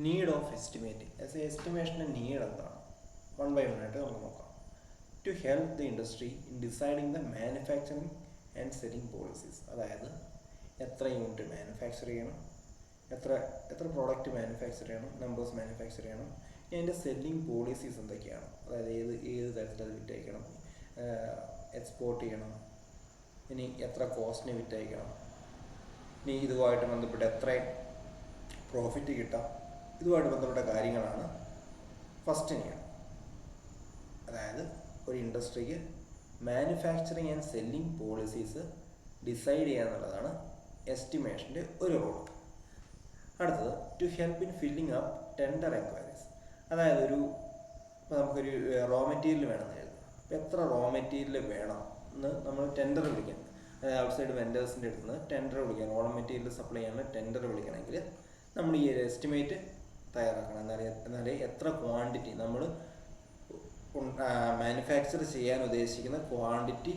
Need of estimate as a എസ്റ്റിമേഷൻ്റെ need എന്താണ്? One by one ആയിട്ട് നമുക്ക് നോക്കാം. To help the industry in deciding the manufacturing and selling policies. അതായത് എത്ര യൂണിറ്റ് മാനുഫാക്ചർ ചെയ്യണം, എത്ര എത്ര പ്രോഡക്റ്റ് മാനുഫാക്ചർ ചെയ്യണം, നമ്പേഴ്സ് മാനുഫാക്ചർ ചെയ്യണം, അതിൻ്റെ സെല്ലിംഗ് പോളിസീസ് എന്തൊക്കെയാണ്, അതായത് ഏത് തരത്തിൽ അത് വിറ്റയക്കണം, എക്സ്പോർട്ട് ചെയ്യണം, ഇനി എത്ര കോസ്റ്റിന് വിറ്റയക്കണം, ഇനി ഇതുമായിട്ട് ബന്ധപ്പെട്ട് എത്ര പ്രോഫിറ്റ് കിട്ടാം, ഇതുമായിട്ട് ബന്ധപ്പെട്ട കാര്യങ്ങളാണ് ഫസ്റ്റ് നീഡ്. അതായത് ഒരു ഇൻഡസ്ട്രിക്ക് manufacturing and selling policies decide ചെയ്യുക എന്നുള്ളതാണ് എസ്റ്റിമേഷൻ്റെ ഒരു റോൾ. അടുത്തത് to help in filling up tender enquiries. അതായത് ഇപ്പോൾ നമുക്കൊരു റോ മെറ്റീരിയൽ വേണമെന്ന് എഴുതുക. അപ്പോൾ എത്ര റോ മെറ്റീരിയൽ വേണം എന്ന് നമ്മൾ ടെൻഡർ വിളിക്കണം. അതായത് ഔട്ട്സൈഡ് വെൻഡേഴ്സിൻ്റെ അടുത്ത് നിന്ന് ടെൻഡർ വിളിക്കണം. റോ മെറ്റീരിയൽ സപ്ലൈ ചെയ്യാൻ ടെൻഡർ വിളിക്കണമെങ്കിൽ നമ്മൾ ഈ ഒരു എസ്റ്റിമേറ്റ് തയ്യാറാക്കണം. എന്നാലേ എത്ര ക്വാണ്ടിറ്റി നമ്മൾ മാനുഫാക്ചർ ചെയ്യാൻ ഉദ്ദേശിക്കുന്ന ക്വാണ്ടിറ്റിക്ക്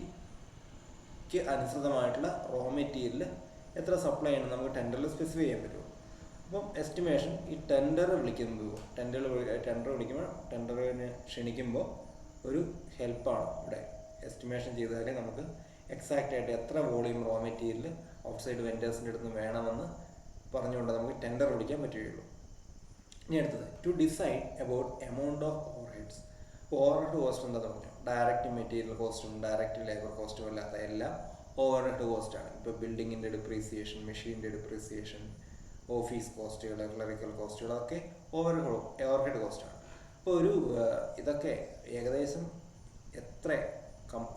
അനുസൃതമായിട്ടുള്ള റോ മെറ്റീരിയൽ എത്ര സപ്ലൈ ചെയ്യണം നമുക്ക് ടെൻഡറിൽ സ്പെസിഫൈ ചെയ്യാൻ പറ്റുമോ. അപ്പം എസ്റ്റിമേഷൻ ഈ ടെൻഡർ വിളിക്കുമ്പോൾ ടെൻഡർ വിളിക്കുമ്പോൾ ടെൻഡറിനെ ക്ഷണിക്കുമ്പോൾ ഒരു ഹെൽപ്പാണ് ഇവിടെ. എസ്റ്റിമേഷൻ ചെയ്താലേ നമുക്ക് എക്സാക്റ്റ് ആയിട്ട് എത്ര വോളിയം റോ മെറ്റീരിയൽ ഔട്ട്സൈഡ് വെൻഡേഴ്സിൻ്റെ അടുത്ത് വേണമെന്ന് പറഞ്ഞുകൊണ്ട് നമുക്ക് ടെൻഡർ വിളിക്കാൻ പറ്റുകയുള്ളൂ. ഇനി അടുത്തത് to decide about amount of overheads. Overhead cost എന്താണെന്ന് പറഞ്ഞു. ഡയറക്റ്റ് മെറ്റീരിയൽ കോസ്റ്റും ഡയറക്റ്റ് ലേബർ കോസ്റ്റും അല്ലാത്ത എല്ലാം ഓവർഹെഡ് കോസ്റ്റാണ്. ഇപ്പോൾ ബിൽഡിങ്ങിൻ്റെ ഡിപ്രീസിയേഷൻ, മെഷീൻ്റെ ഡിപ്രീസിയേഷൻ, ഓഫീസ് കോസ്റ്റുകൾ, ക്ലറിക്കൽ കോസ്റ്റുകളൊക്കെ ഓവർഹെഡ് കോസ്റ്റാണ്. അപ്പോൾ ഇതൊക്കെ ഏകദേശം എത്ര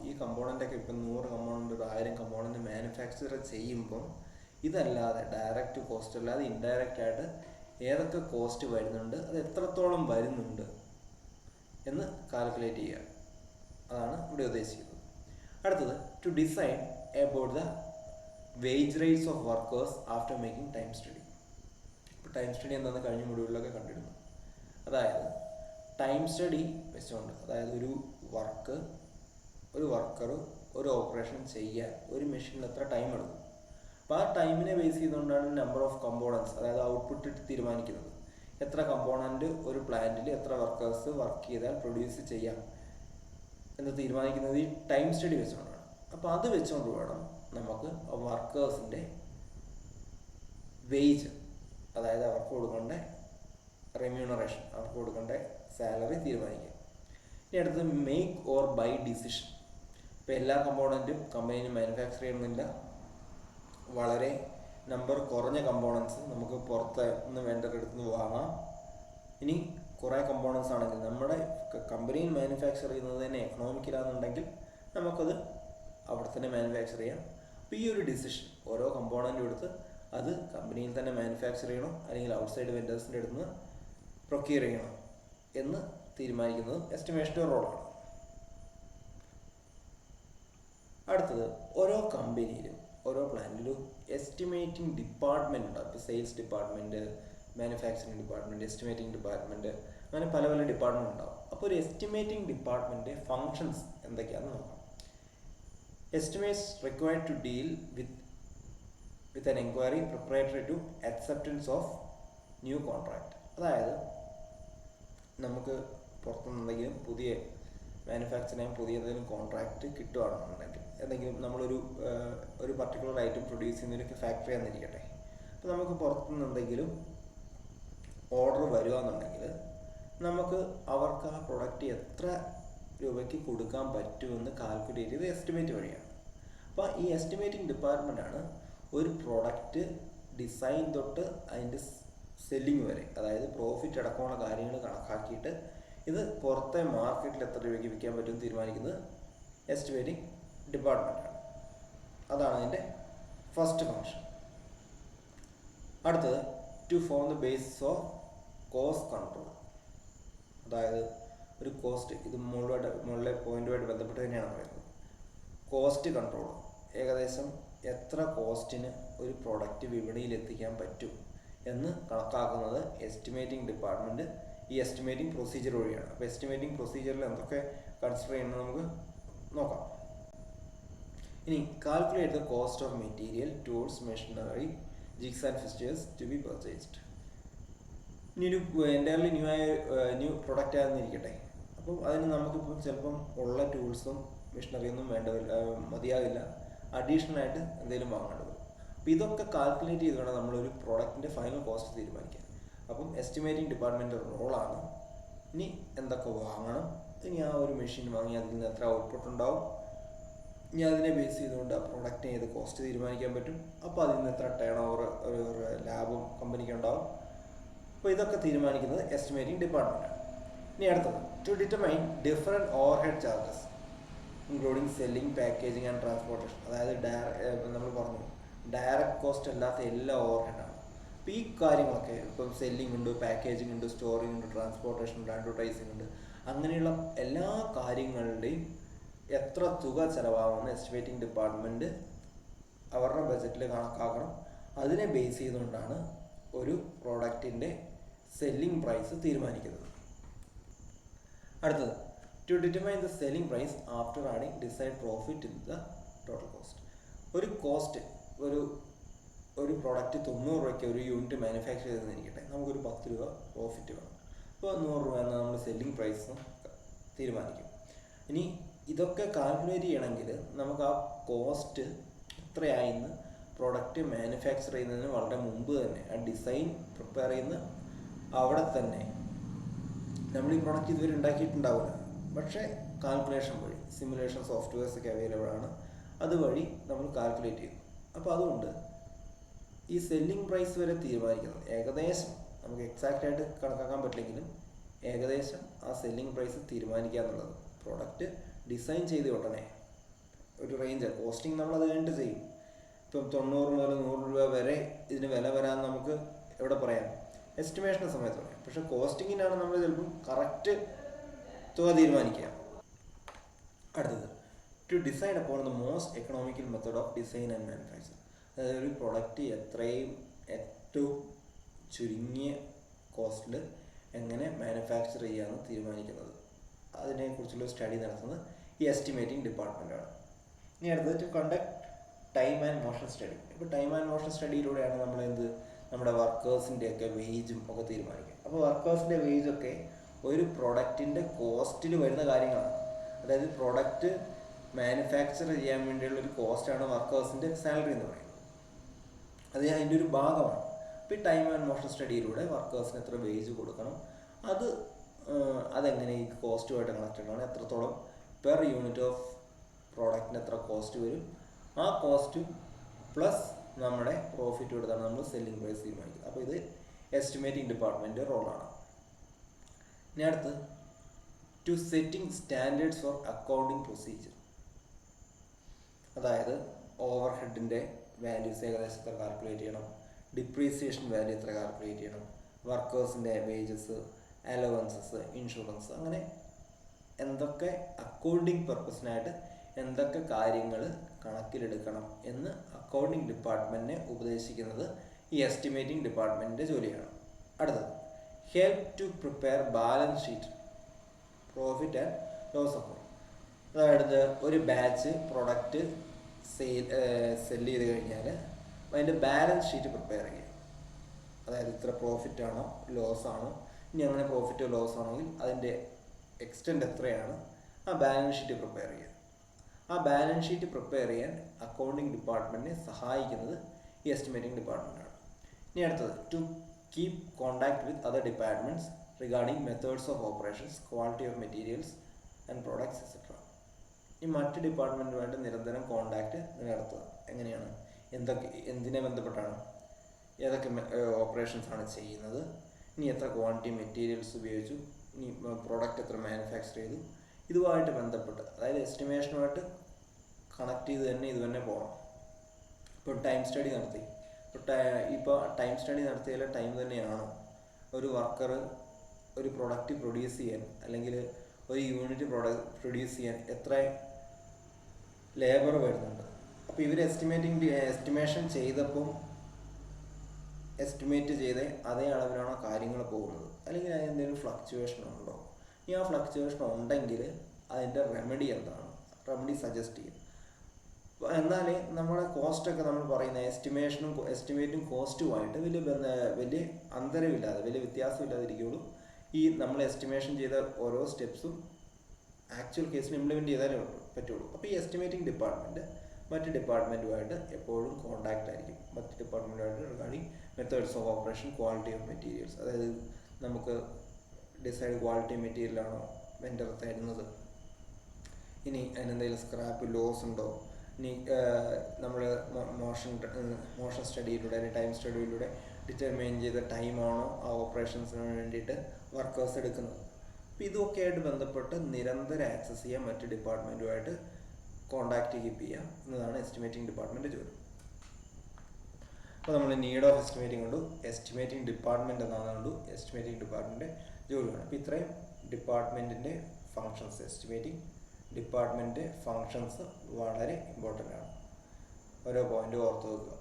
ഈ കമ്പോണൻ്റൊക്കെ ഇപ്പം 100 കമ്പോണൻ്റ് 1000 കമ്പോണൻ്റ് മാനുഫാക്ചർ ചെയ്യുമ്പം ഇതല്ലാതെ ഡയറക്റ്റ് കോസ്റ്റ് അല്ലാതെ ഇൻഡയറക്റ്റ് ആയിട്ട് ഏതൊക്കെ കോസ്റ്റ് വരുന്നുണ്ട്, അത് എത്രത്തോളം വരുന്നുണ്ട് എന്ന് കാൽക്കുലേറ്റ് ചെയ്യുക. അതാണ് ഇവിടെ ഉദ്ദേശിക്കുന്നത്. അടുത്തത് to decide about the wage rates of workers after making time study. ഇപ്പോൾ ടൈം സ്റ്റഡി എന്താണെന്ന് കഴിഞ്ഞ മൊഡ്യൂളിലൊക്കെ കണ്ടിരുന്നു. അതായത് ടൈം സ്റ്റഡി വെച്ചുകൊണ്ട്, അതായത് ഒരു വർക്കർ ഒരു ഓപ്പറേഷൻ ചെയ്യാൻ ഒരു മെഷീനിൽ എത്ര ടൈം എടുക്കും, അപ്പോൾ ആ ടൈമിനെ ബേസ് ചെയ്തുകൊണ്ടാണ് നമ്പർ ഓഫ് കമ്പോണൻസ്, അതായത് ഔട്ട്പുട്ട് തീരുമാനിക്കുന്നത്. എത്ര കമ്പോണൻറ്റ് ഒരു പ്ലാന്റിൽ എത്ര വർക്കേഴ്സ് വർക്ക് ചെയ്താൽ പ്രൊഡ്യൂസ് ചെയ്യാം എന്ന് തീരുമാനിക്കുന്നത് ഈ ടൈം സ്റ്റഡി വെച്ചുകൊണ്ടാണ്. അപ്പോൾ അത് വെച്ചുകൊണ്ട് വേണം നമുക്ക് വർക്കേഴ്സിൻ്റെ വേജ്, അതായത് അവർക്ക് കൊടുക്കേണ്ട റെമ്യൂണറേഷൻ, അവർക്ക് കൊടുക്കേണ്ട സാലറി തീരുമാനിക്കുക. ഇനി അടുത്തത് മേക്ക് ഓർ ബൈ ഡിസിഷൻ. ഇപ്പോൾ എല്ലാ കമ്പോണൻറ്റും കമ്പനിയിൽ മാനുഫാക്ചർ ചെയ്യണമെന്നില്ല. വളരെ നമ്പർ കുറഞ്ഞ കമ്പോണൻസ് നമുക്ക് പുറത്ത് നിന്ന് വെണ്ടർ അടുത്ത് വാങ്ങാം. ഇനി കുറേ കമ്പോണൻസ് ആണെങ്കിൽ നമ്മുടെ കമ്പനിയിൽ മാനുഫാക്ചർ ചെയ്യുന്നത് തന്നെ എക്കണോമിക്കലാണെന്നുണ്ടെങ്കിൽ നമുക്കത് അവിടെ തന്നെ മാനുഫാക്ചർ ചെയ്യാം. അപ്പോൾ ഈ ഒരു ഡിസിഷൻ, ഓരോ കമ്പോണൻറ്റും എടുത്ത് അത് കമ്പനിയിൽ തന്നെ മാനുഫാക്ചർ ചെയ്യണം അല്ലെങ്കിൽ ഔട്ട്സൈഡ് വെൻഡേഴ്സിൻ്റെ അടുത്ത് നിന്ന് പ്രൊക്യൂർ ചെയ്യണം എന്ന് തീരുമാനിക്കുന്നത് എസ്റ്റിമേഷൻ്റെ റോളാണ്. അടുത്തത് ഓരോ കമ്പനിയിലും ഓരോ പ്ലാന്റിലും എസ്റ്റിമേറ്റിംഗ് ഡിപ്പാർട്ട്മെൻറ്റ് ഉണ്ടാകും. ഇപ്പോൾ sales department, manufacturing department, estimating department, അങ്ങനെ പല പല ഡിപ്പാർട്ട്മെൻറ്റ് ഉണ്ടാകും. അപ്പോൾ ഒരു എസ്റ്റിമേറ്റിംഗ് ഡിപ്പാർട്ട്മെൻറ്റ് ഫങ്ഷൻസ് എന്തൊക്കെയാണെന്ന് നോക്കാം. Estimates required to deal with an enquiry preparatory to acceptance of new contract. അതായത് നമുക്ക് പുറത്തുനിന്ന് എന്തെങ്കിലും പുതിയ മാനുഫാക്ചർ ചെയ്യാൻ പുതിയ എന്തെങ്കിലും കോൺട്രാക്റ്റ് കിട്ടുകയാണെന്നുണ്ടെങ്കിൽ, എന്തെങ്കിലും ഒരു പർട്ടിക്കുലർ ഐറ്റം പ്രൊഡ്യൂസ് ചെയ്യുന്നതിനൊക്കെ ഫാക്ടറി ആണെന്നിരിക്കട്ടെ, അപ്പോൾ നമുക്ക് പുറത്തുനിന്ന് എന്തെങ്കിലും ഓർഡർ വരികയെന്നുണ്ടെങ്കിൽ നമുക്ക് അവർക്ക് ആ പ്രൊഡക്റ്റ് എത്ര രൂപയ്ക്ക് കൊടുക്കാൻ പറ്റുമെന്ന് കാൽക്കുലേറ്റ് ചെയ്ത് എസ്റ്റിമേറ്റ് വഴിയാണ്. അപ്പോൾ ഈ എസ്റ്റിമേറ്റിംഗ് ഡിപ്പാർട്ട്മെൻറ്റാണ് ഒരു പ്രൊഡക്റ്റ് ഡിസൈൻ തൊട്ട് അതിൻ്റെ സെല്ലിങ് വരെ, അതായത് പ്രോഫിറ്റ് അടക്കമുള്ള കാര്യങ്ങൾ കണക്കാക്കിയിട്ട് ഇത് പുറത്തെ മാർക്കറ്റിൽ എത്ര രൂപയ്ക്ക് വിൽക്കാൻ പറ്റുമെന്ന് തീരുമാനിക്കുന്നത് എസ്റ്റിമേറ്റിംഗ് ഡിപ്പാർട്ട്മെൻറ്റാണ്. അതാണ് അതിൻ്റെ ഫസ്റ്റ് ഫങ്ഷൻ. അടുത്തത് to form the basis of cost control. അതായത് ഒരു കോസ്റ്റ്, ഇത് മുകളിലെ പോയിന്റുമായിട്ട് ബന്ധപ്പെട്ട് തന്നെയാണ് പറയുന്നത്. കോസ്റ്റ് കൺട്രോൾ, ഏകദേശം എത്ര കോസ്റ്റിന് ഒരു പ്രൊഡക്റ്റ് വിപണിയിൽ എത്തിക്കാൻ പറ്റും എന്ന് കണക്കാക്കുന്നത് എസ്റ്റിമേറ്റിംഗ് ഡിപ്പാർട്ട്മെൻറ്റ് ഈ എസ്റ്റിമേറ്റിംഗ് പ്രൊസീജിയർ വഴിയാണ്. അപ്പോൾ എസ്റ്റിമേറ്റിംഗ് പ്രൊസീജിയറിൽ എന്തൊക്കെ കൺസിഡർ ചെയ്യുന്നത് നമുക്ക് നോക്കാം. ഇനി calculate the cost of material, tools, machinery, jigs and fixtures to be purchased. ഇനി ഒരു എൻ്റയർലി ന്യൂ പ്രൊഡക്റ്റ് ആണെന്നിരിക്കട്ടെ. അപ്പം അതിന് നമുക്കിപ്പം ചിലപ്പം ഉള്ള ടൂൾസും മെഷീനറിയൊന്നും മതിയാകില്ല, അഡീഷണൽ ആയിട്ട് എന്തെങ്കിലും വാങ്ങേണ്ടത്. അപ്പോൾ ഇതൊക്കെ കാൽക്കുലേറ്റ് ചെയ്ത് വേണം നമ്മളൊരു പ്രോഡക്റ്റിൻ്റെ ഫൈനൽ കോസ്റ്റ് തീരുമാനിക്കാൻ. അപ്പം എസ്റ്റിമേറ്റിംഗ് ഡിപ്പാർട്ട്മെൻറ്റ് റോളാണ് ഇനി എന്തൊക്കെ വാങ്ങണം, ഇനി ആ ഒരു മെഷീൻ വാങ്ങി അതിൽ നിന്ന് എത്ര ഔട്ട്പുട്ട് ഉണ്ടാവും, ഇനി അതിനെ ബേസ് ചെയ്തുകൊണ്ട് ആ പ്രോഡക്റ്റിന് ഏത് കോസ്റ്റ് തീരുമാനിക്കാൻ പറ്റും, അപ്പോൾ അതിൽ നിന്ന് എത്ര ടേൺ ഓവർ ഒരു ലാഭം കമ്പനിക്ക് ഉണ്ടാവും. അപ്പോൾ ഇതൊക്കെ തീരുമാനിക്കുന്നത് എസ്റ്റിമേറ്റിംഗ് ഡിപ്പാർട്ട്മെൻറ്റാണ്. ഇനി അടുത്തത് to determine different overhead charges including selling, packaging and transportation. അതായത് നമ്മൾ പറഞ്ഞു ഡയറക്റ്റ് കോസ്റ്റ് അല്ലാത്ത എല്ലാ ഓവർ ഹെഡാണ്. അപ്പോൾ ഈ കാര്യങ്ങളൊക്കെ ഇപ്പം സെല്ലിംഗ് ഉണ്ട്, പാക്കേജിംഗ് ഉണ്ട്, സ്റ്റോറിംഗ് ഉണ്ട്, ട്രാൻസ്പോർട്ടേഷൻ ഉണ്ട്, അഡ്വർടൈസിംഗ് ഉണ്ട്, അങ്ങനെയുള്ള എല്ലാ കാര്യങ്ങളുടെയും എത്ര തുക ചിലവാകുമെന്ന് എസ്റ്റിമേറ്റിംഗ് ഡിപ്പാർട്ട്മെൻറ്റ് അവരുടെ ബജറ്റിൽ കണക്കാക്കണം. അതിനെ ബേസ് ചെയ്തുകൊണ്ടാണ് ഒരു പ്രോഡക്റ്റിൻ്റെ സെല്ലിംഗ് പ്രൈസ് തീരുമാനിക്കുന്നത്. അടുത്തത് to determine the selling price after adding decide profit in the total cost. ഒരു കോസ്റ്റ് ഒരു പ്രോഡക്റ്റ് 90 രൂപയ്ക്ക് ഒരു യൂണിറ്റ് മാനുഫാക്ചർ ചെയ്തെന്നിരിക്കട്ടെ, നമുക്കൊരു 10 രൂപ പ്രോഫിറ്റ് വേണം. അപ്പോൾ 100 രൂപ എന്ന നമ്മൾ സെല്ലിംഗ് പ്രൈസ് തീരുമാനിക്കും. ഇനി ഇതൊക്കെ കാൽക്കുലേറ്റ് ചെയ്യണമെങ്കിൽ നമുക്ക് ആ കോസ്റ്റ് എത്രയായിന്ന് പ്രോഡക്റ്റ് മാനുഫാക്ചർ ചെയ്യുന്നതിന് വളരെ മുമ്പ് തന്നെ ആ ഡിസൈൻ പ്രിപ്പയർ ചെയ്യുന്ന അവിടെ തന്നെ നമ്മൾ ഈ പ്രോഡക്റ്റ് ഇതുവരെ ഉണ്ടാക്കിയിട്ടുണ്ടാവില്ല, പക്ഷേ കാൽക്കുലേഷൻ വഴി സിമുലേഷൻ സോഫ്റ്റ്വെയർസ് ഒക്കെ അവൈലബിൾ ആണ്, അതുവഴി നമ്മൾ കാൽക്കുലേറ്റ് ചെയ്യും. അപ്പോൾ അതുകൊണ്ട് ഈ സെല്ലിംഗ് പ്രൈസ് വരെ തീരുമാനിക്കുന്നത് ഏകദേശം നമുക്ക് എക്സാക്റ്റ് ആയിട്ട് കണക്കാക്കാൻ പറ്റില്ലെങ്കിലും ഏകദേശം ആ സെല്ലിംഗ് പ്രൈസ് തീരുമാനിക്കുക എന്നുള്ളത് പ്രോഡക്റ്റ് ഡിസൈൻ ചെയ്ത് ഉടനെ ഒരു റേഞ്ച് കോസ്റ്റിംഗ് നമ്മളത് കഴിഞ്ഞിട്ട് ചെയ്യും. ഇപ്പം 90 മുതൽ 100 രൂപ വരെ ഇതിന് വില വരാൻ നമുക്ക് എവിടെ പറയാം, എസ്റ്റിമേഷൻ്റെ സമയത്ത് പറയാം. പക്ഷേ കോസ്റ്റിങ്ങിനാണ് നമ്മൾ ചിലപ്പം കറക്റ്റ് തുക തീരുമാനിക്കുക. അടുത്തത് to decide upon the most economical method of design and manufacture. അതായത് ഒരു പ്രൊഡക്റ്റ് ഏറ്റവും ചുരുങ്ങിയ കോസ്റ്റിൽ എങ്ങനെ മാനുഫാക്ചർ ചെയ്യാമെന്ന് തീരുമാനിക്കുന്നത്, അതിനെക്കുറിച്ചുള്ള സ്റ്റഡി നടത്തുന്നത് ഈ എസ്റ്റിമേറ്റിംഗ് ഡിപ്പാർട്ട്മെൻറ്റാണ്. ഇനി അടുത്തത് to conduct time and motion study. ഇപ്പോൾ ടൈം ആൻഡ് മോഷൻ സ്റ്റഡിയിലൂടെയാണ് നമ്മൾ നമ്മുടെ വർക്കേഴ്സിൻ്റെയൊക്കെ വേജും ഒക്കെ തീരുമാനിക്കുക. അപ്പോൾ വർക്കേഴ്സിൻ്റെ വേജൊക്കെ ഒരു പ്രൊഡക്റ്റിൻ്റെ കോസ്റ്റിൽ വരുന്ന കാര്യങ്ങളാണ്. അതായത് പ്രൊഡക്റ്റ് മാനുഫാക്ചർ ചെയ്യാൻ വേണ്ടിയുള്ള ഒരു കോസ്റ്റാണ് വർക്കേഴ്സിൻ്റെ സാലറി എന്ന് പറയുന്നത്. അത് അതിൻ്റെ ഒരു ഭാഗമാണ്. അപ്പോൾ ഈ ടൈം ആൻഡ് മോഷൻ സ്റ്റഡിയിലൂടെ വർക്കേഴ്സിന് എത്ര വേജ് കൊടുക്കണം, അതെങ്ങനെ ഈ കോസ്റ്റുമായിട്ട് കണക്റ്റഡ് ആണ്, എത്രത്തോളം പെർ യൂണിറ്റ് ഓഫ് പ്രോഡക്റ്റിന് എത്ര കോസ്റ്റ് വരും, ആ കോസ്റ്റ് പ്ലസ് നമ്മുടെ പ്രോഫിറ്റ് കൊടുത്താണ് നമ്മൾ സെല്ലിംഗ് പ്രൈസ് തീരുമാനിക്കുന്നത്. അപ്പോൾ ഇത് എസ്റ്റിമേറ്റിംഗ് ഡിപ്പാർട്ട്മെൻറ്റ് റോളാണ്. ഇനി അടുത്ത് to setting standards for accounting procedure. അതായത് ഓവർ ഹെഡിൻ്റെ വാല്യൂസ് ഏകദേശം എത്ര കാൽക്കുലേറ്റ് ചെയ്യണം, ഡിപ്രീസിയേഷൻ വാല്യൂ എത്ര കാൽക്കുലേറ്റ് ചെയ്യണം, വർക്കേഴ്സിൻ്റെ വേജസ്, അലവൻസസ്, ഇൻഷുറൻസ്, അങ്ങനെ എന്തൊക്കെ അക്കൗണ്ടിങ് പർപ്പസിനായിട്ട് എന്തൊക്കെ കാര്യങ്ങൾ കണക്കിലെടുക്കണം എന്ന് അക്കൗണ്ടിങ് ഡിപ്പാർട്ട്മെൻറ്റിനെ ഉപദേശിക്കുന്നത് ഈ എസ്റ്റിമേറ്റിംഗ് ഡിപ്പാർട്ട്മെൻറ്റിൻ്റെ ജോലിയാണ്. അടുത്തത് help to prepare balance sheet, profit and loss account. അതായത് ഒരു ബാച്ച് പ്രൊഡക്റ്റ് സെല് ചെയ്ത് കഴിഞ്ഞാൽ അതിൻ്റെ ബാലൻസ് ഷീറ്റ് പ്രിപ്പയർ ചെയ്യുക. അതായത് ഇത്ര പ്രോഫിറ്റ് ആണോ ലോസ് ആണോ, ഇനി അങ്ങനെ പ്രോഫിറ്റോ ലോസ് ആണെങ്കിൽ അതിൻ്റെ എക്സ്റ്റെൻറ്റ് എത്രയാണ്, ആ ബാലൻസ് ഷീറ്റ് പ്രിപ്പയർ ചെയ്യുക. ആ ബാലൻസ് ഷീറ്റ് പ്രിപ്പയർ ചെയ്യാൻ അക്കൗണ്ടിങ് ഡിപ്പാർട്ട്മെൻറ്റിനെ സഹായിക്കുന്നത് ഈ എസ്റ്റിമേറ്റിംഗ് ഡിപ്പാർട്ട്മെൻറ്റാണ്. ഇനി അടുത്തത് to keep contact with other departments regarding methods of operations, quality of materials and products etcetera. ഈ മറ്റ് ഡിപ്പാർട്ട്മെൻറ്റുമായിട്ട് നിരന്തരം കോണ്ടാക്റ്റ് നടത്തുക. എങ്ങനെയാണ്, എന്തിനെ ബന്ധപ്പെട്ടാണ്, ഏതൊക്കെ ഓപ്പറേഷൻസ് ആണ് ചെയ്യുന്നത്, ഇനി എത്ര ക്വാണ്ടിറ്റി മെറ്റീരിയൽസ് ഉപയോഗിച്ചു, ഇനി പ്രോഡക്റ്റ് എത്ര മാനുഫാക്ചർ ചെയ്തു, ഇതുമായിട്ട് ബന്ധപ്പെട്ട് അതായത് എസ്റ്റിമേഷനുമായിട്ട് കണക്ട് ചെയ്ത് തന്നെ ഇത് തന്നെ പോകണം. ഇപ്പോൾ ടൈം സ്റ്റഡി നടത്തി, ഇപ്പോൾ ടൈം സ്റ്റഡി നടത്തിയാൽ ടൈം തന്നെയാണോ, ഒരു വർക്കർ ഒരു പ്രൊഡക്റ്റ് പ്രൊഡ്യൂസ് ചെയ്യാൻ അല്ലെങ്കിൽ ഒരു യൂണിറ്റ് പ്രൊഡ്യൂസ് ചെയ്യാൻ എത്ര ലേബർ വരുന്നുണ്ട്. അപ്പോൾ ഇവർ എസ്റ്റിമേഷൻ ചെയ്തപ്പോൾ എസ്റ്റിമേറ്റ് ചെയ്ത് അതേ അളവിലാണോ കാര്യങ്ങൾ പോകുന്നത്, അല്ലെങ്കിൽ അതിന് എന്തെങ്കിലും ഫ്ലക്ച്വേഷൻ ഉണ്ടോ, ഇനി ആ ഫ്ലക്ച്വേഷൻ ഉണ്ടെങ്കിൽ അതിൻ്റെ റെമഡി എന്താണ്, റെമഡി സജസ്റ്റ് ചെയ്യും. എന്നാൽ നമ്മുടെ കോസ്റ്റൊക്കെ നമ്മൾ പറയുന്ന എസ്റ്റിമേറ്റും കോസ്റ്റുമായിട്ട് വലിയ അന്തരമില്ലാതെ വലിയ വ്യത്യാസമില്ലാതിരിക്കുകയുള്ളൂ ഈ നമ്മൾ എസ്റ്റിമേഷൻ ചെയ്ത ഓരോ സ്റ്റെപ്സും ആക്ച്വൽ കേസിൽ ഇംപ്ലിമെൻറ്റ് ചെയ്താലേ പറ്റുള്ളൂ. അപ്പോൾ ഈ എസ്റ്റിമേറ്റിംഗ് ഡിപ്പാർട്ട്മെൻറ്റ് മറ്റ് ഡിപ്പാർട്ട്മെൻറ്റുമായിട്ട് എപ്പോഴും കോൺടാക്റ്റ് ആയിരിക്കും. മറ്റ് ഡിപ്പാർട്ട്മെൻറ്റുമായിട്ട് regarding methods of operation, quality of materials. അതായത് നമുക്ക് ഡിസൈഡ് ക്വാളിറ്റി മെറ്റീരിയലാണോ വെൻഡർ തരുന്നത്, ഇനി അതിനെന്തെങ്കിലും സ്ക്രാപ്പ് ലോസ് ഉണ്ടോ, ഇനി നമ്മൾ മോഷൻ സ്റ്റഡിയിലൂടെ അല്ലെങ്കിൽ ടൈം സ്റ്റഡിയിലൂടെ ഡിറ്റർമൈൻ ചെയ്ത ടൈമാണോ ആ ഓപ്പറേഷൻസിന് വേണ്ടിയിട്ട് വർക്കേഴ്സ് എടുക്കുന്നത്. അപ്പോൾ ഇതൊക്കെ ആയിട്ട് ബന്ധപ്പെട്ട് നിരന്തരം ആക്സസ് ചെയ്യാൻ മറ്റ് ഡിപ്പാർട്ട്മെൻറ്റുമായിട്ട് കോണ്ടാക്റ്റ് കീപ്പ് ചെയ്യുക എന്നതാണ് എസ്റ്റിമേറ്റിംഗ് ഡിപ്പാർട്ട്മെൻറ്റ് ജോലി. അപ്പോൾ നമ്മൾ നീഡ് ഓഫ് എസ്റ്റിമേറ്റിംഗ് കണ്ടു, എസ്റ്റിമേറ്റിംഗ് ഡിപ്പാർട്ട്മെൻറ്റ് എന്നാണ് കണ്ടു, എസ്റ്റിമേറ്റിംഗ് ഡിപ്പാർട്ട്മെൻറ്റ് ജോലിയാണ്. അപ്പോൾ ഇത്രയും ഡിപ്പാർട്ട്മെൻറ്റിൻ്റെ ഫങ്ഷൻസ്, എസ്റ്റിമേറ്റിംഗ് ഡിപ്പാർട്ട്മെൻറ്റ് ഫങ്ഷൻസ് വളരെ ഇമ്പോർട്ടൻ്റ് ആണ്. ഓരോ പോയിൻ്റ് ഓർത്ത് വെക്കുക.